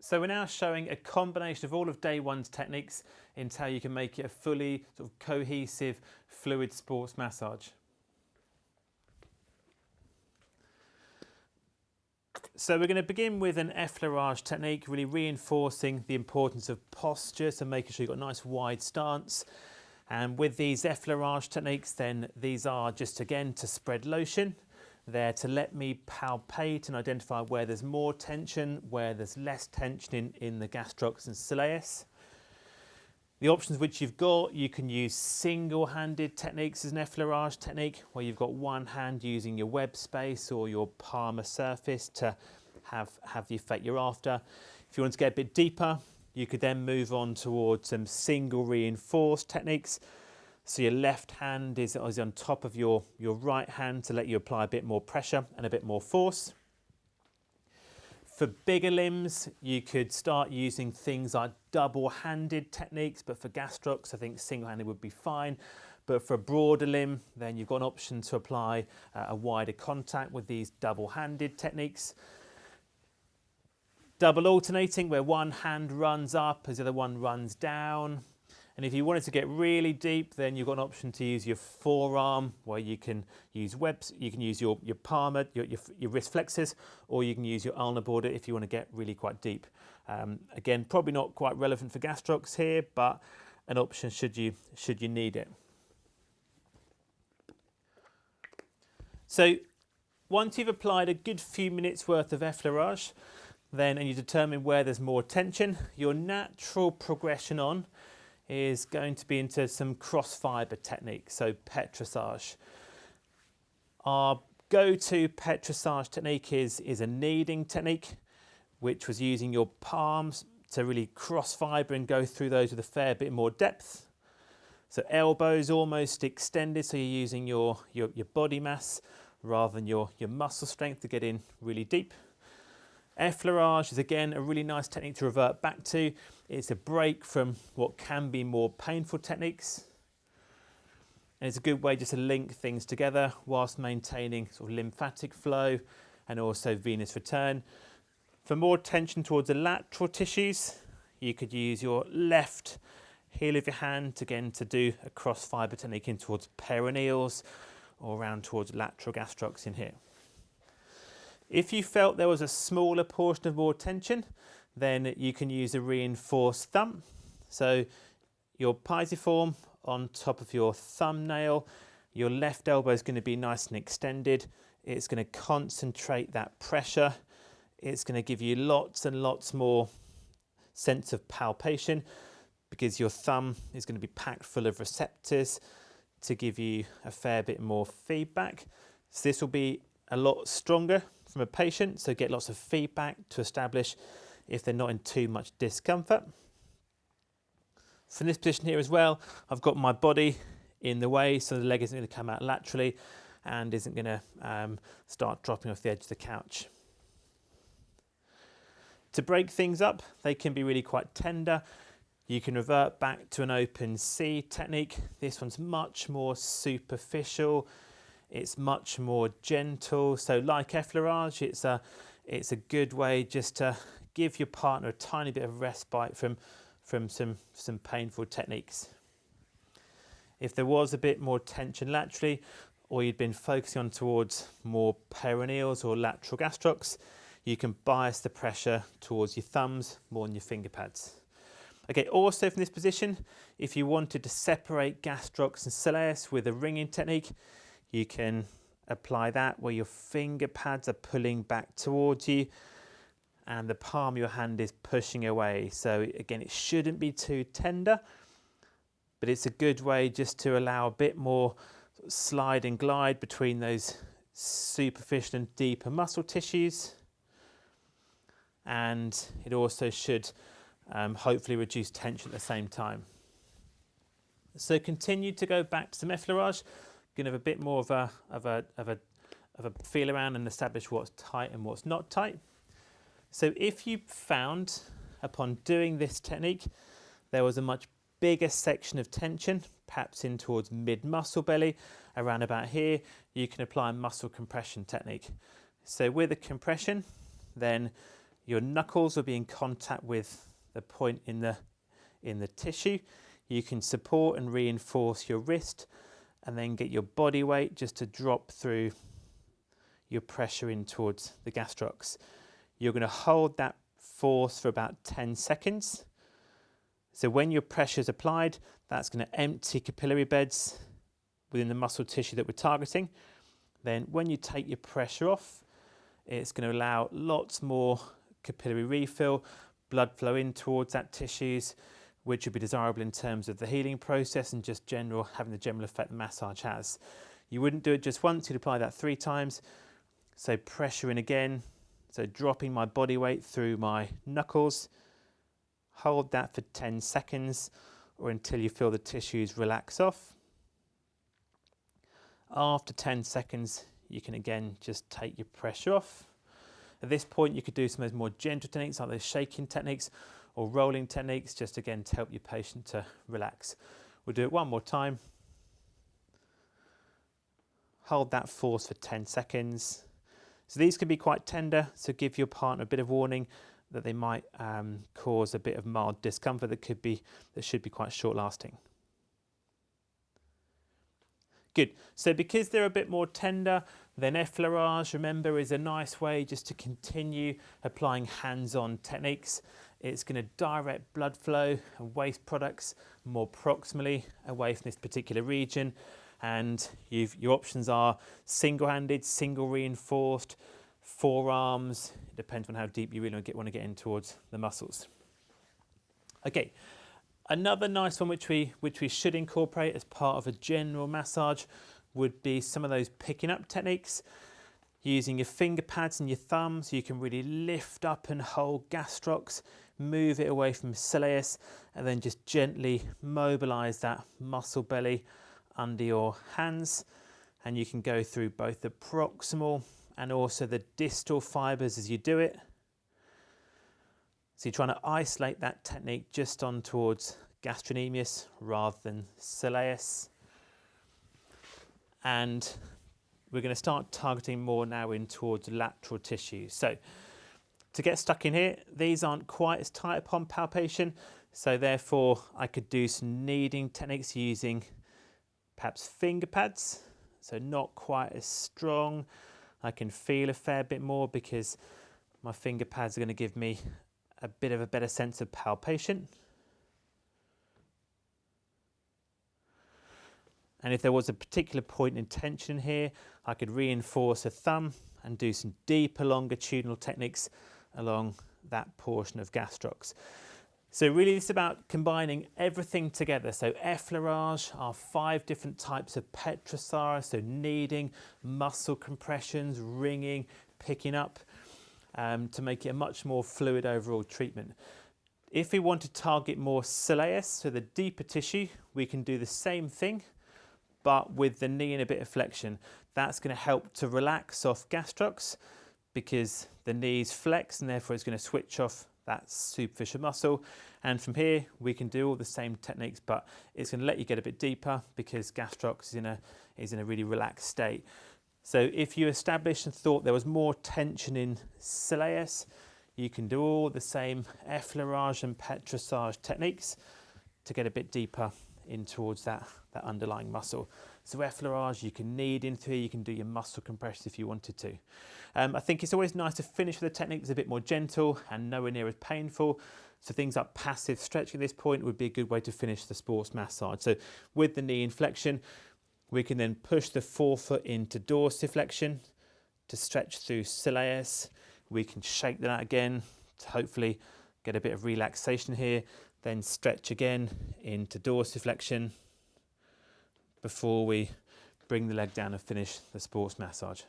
So we're now showing a combination of all of day one's techniques into how you can make it a fully sort of cohesive fluid sports massage. So we're going to begin with an effleurage technique, really reinforcing the importance of posture, so making sure you've got a nice wide stance. And with these effleurage techniques, then these are just again to spread lotion. They're to let me palpate and identify where there's more tension, where there's less tension in the gastrocs and soleus. The options which you've got, you can use single-handed techniques as an effleurage technique, where you've got one hand using your web space or your palmar surface to have the effect you're after. If you want to get a bit deeper, you could then move on towards some single reinforced techniques. So your left hand is on top of your right hand to let you apply a bit more pressure and a bit more force. For bigger limbs, you could start using things like double-handed techniques, but for gastrocs, I think single-handed would be fine. But for a broader limb, then you've got an option to apply a wider contact with these double-handed techniques. Double alternating, where one hand runs up as the other one runs down. And if you wanted to get really deep, then you've got an option to use your forearm, where you can use your palmar, your wrist flexors, or you can use your ulnar border if you want to get really quite deep. Again, probably not quite relevant for gastrocs here, but an option should you need it. So once you've applied a good few minutes worth of effleurage, and you determine where there's more tension, your natural progression on is going to be into some cross fibre technique, so petrissage. Our go-to petrissage technique is a kneading technique, which was using your palms to really cross fibre and go through those with a fair bit more depth. So elbows almost extended, so you're using your body mass rather than your muscle strength to get in really deep. Effleurage is again a really nice technique to revert back to. It's a break from what can be more painful techniques. And it's a good way just to link things together whilst maintaining sort of lymphatic flow and also venous return. For more tension towards the lateral tissues, you could use your left heel of your hand again to do a cross fibre technique in towards perineals or around towards lateral gastrocs in here. If you felt there was a smaller portion of more tension, then you can use a reinforced thumb. So your pisiform on top of your thumbnail, your left elbow is going to be nice and extended. It's going to concentrate that pressure. It's going to give you lots and lots more sense of palpation because your thumb is going to be packed full of receptors to give you a fair bit more feedback. So this will be a lot stronger from a patient, so get lots of feedback to establish if they're not in too much discomfort. From this position here as well, I've got my body in the way, so the leg isn't going to come out laterally and isn't going to start dropping off the edge of the couch. To break things up, they can be really quite tender. You can revert back to an open C technique. This one's much more superficial. It's much more gentle. So like effleurage, it's a good way just to give your partner a tiny bit of respite from some painful techniques. If there was a bit more tension laterally, or you'd been focusing on towards more perineals or lateral gastrocs, you can bias the pressure towards your thumbs more than your finger pads. Okay, also from this position, if you wanted to separate gastrocs and soleus with a ringing technique, you can apply that where your finger pads are pulling back towards you and the palm of your hand is pushing away. So again, it shouldn't be too tender, but it's a good way just to allow a bit more slide and glide between those superficial and deeper muscle tissues. And it also should hopefully reduce tension at the same time. So continue to go back to some effleurage. Going to have a bit more of a feel around and establish what's tight and what's not tight. So if you found upon doing this technique there was a much bigger section of tension, perhaps in towards mid-muscle belly, around about here, you can apply a muscle compression technique. So with a compression, then Your knuckles will be in contact with the point in the tissue. You can support and reinforce your wrist and then get your body weight just to drop through your pressure in towards the gastrocs. You're going to hold that force for about 10 seconds. So when your pressure is applied, that's going to empty capillary beds within the muscle tissue that we're targeting. Then when you take your pressure off, it's going to allow lots more capillary refill, blood flow in towards that tissues, which would be desirable in terms of the healing process and just having the general effect the massage has. You wouldn't do it just once, you'd apply that 3 times. So pressure in again, so dropping my body weight through my knuckles, hold that for 10 seconds or until you feel the tissues relax off. After 10 seconds, you can again just take your pressure off. At this point, you could do some of those more gentle techniques like those shaking techniques or rolling techniques, just again to help your patient to relax. We'll do it one more time. Hold that force for 10 seconds. So these can be quite tender, so give your partner a bit of warning that they might cause a bit of mild discomfort that should be quite short lasting. Good. So because they're a bit more tender, then effleurage, remember, is a nice way just to continue applying hands-on techniques. It's going to direct blood flow and waste products more proximally away from this particular region. And your options are single-handed, single reinforced, forearms. It depends on how deep you really want to get in towards the muscles. Okay, another nice one which we should incorporate as part of a general massage would be some of those picking up techniques. Using your finger pads and your thumbs, you can really lift up and hold gastrocs, move it away from soleus, and then just gently mobilize that muscle belly under your hands, and you can go through both the proximal and also the distal fibers as you do it. So you're trying to isolate that technique just on towards gastrocnemius rather than soleus. And we're going to start targeting more now in towards lateral tissue. So to get stuck in here, these aren't quite as tight upon palpation, so therefore I could do some kneading techniques using perhaps finger pads, so not quite as strong. I can feel a fair bit more because my finger pads are going to give me a bit of a better sense of palpation. And if there was a particular point in tension here, I could reinforce a thumb and do some deeper longitudinal techniques along that portion of gastrocs. So really it's about combining everything together. So effleurage are 5 different types of Petrosaurus, so kneading, muscle compressions, ringing, picking up, to make it a much more fluid overall treatment. If we want to target more soleus, so the deeper tissue, we can do the same thing, but with the knee and a bit of flexion. That's going to help to relax off gastrocs because the knee's flex and therefore it's going to switch off that superficial muscle. And from here, we can do all the same techniques, but it's going to let you get a bit deeper because gastrocs is in a really relaxed state. So if you established and thought there was more tension in soleus, you can do all the same effleurage and Petrosaurus techniques to get a bit deeper in towards that underlying muscle. So effleurage, you can knead into here, you can do your muscle compressions if you wanted to. I think it's always nice to finish with a technique that's a bit more gentle and nowhere near as painful. So things like passive stretching at this point would be a good way to finish the sports massage. So with the knee inflection, we can then push the forefoot into dorsiflexion to stretch through soleus. We can shake that out again to hopefully get a bit of relaxation here. Then stretch again into dorsiflexion before we bring the leg down and finish the sports massage.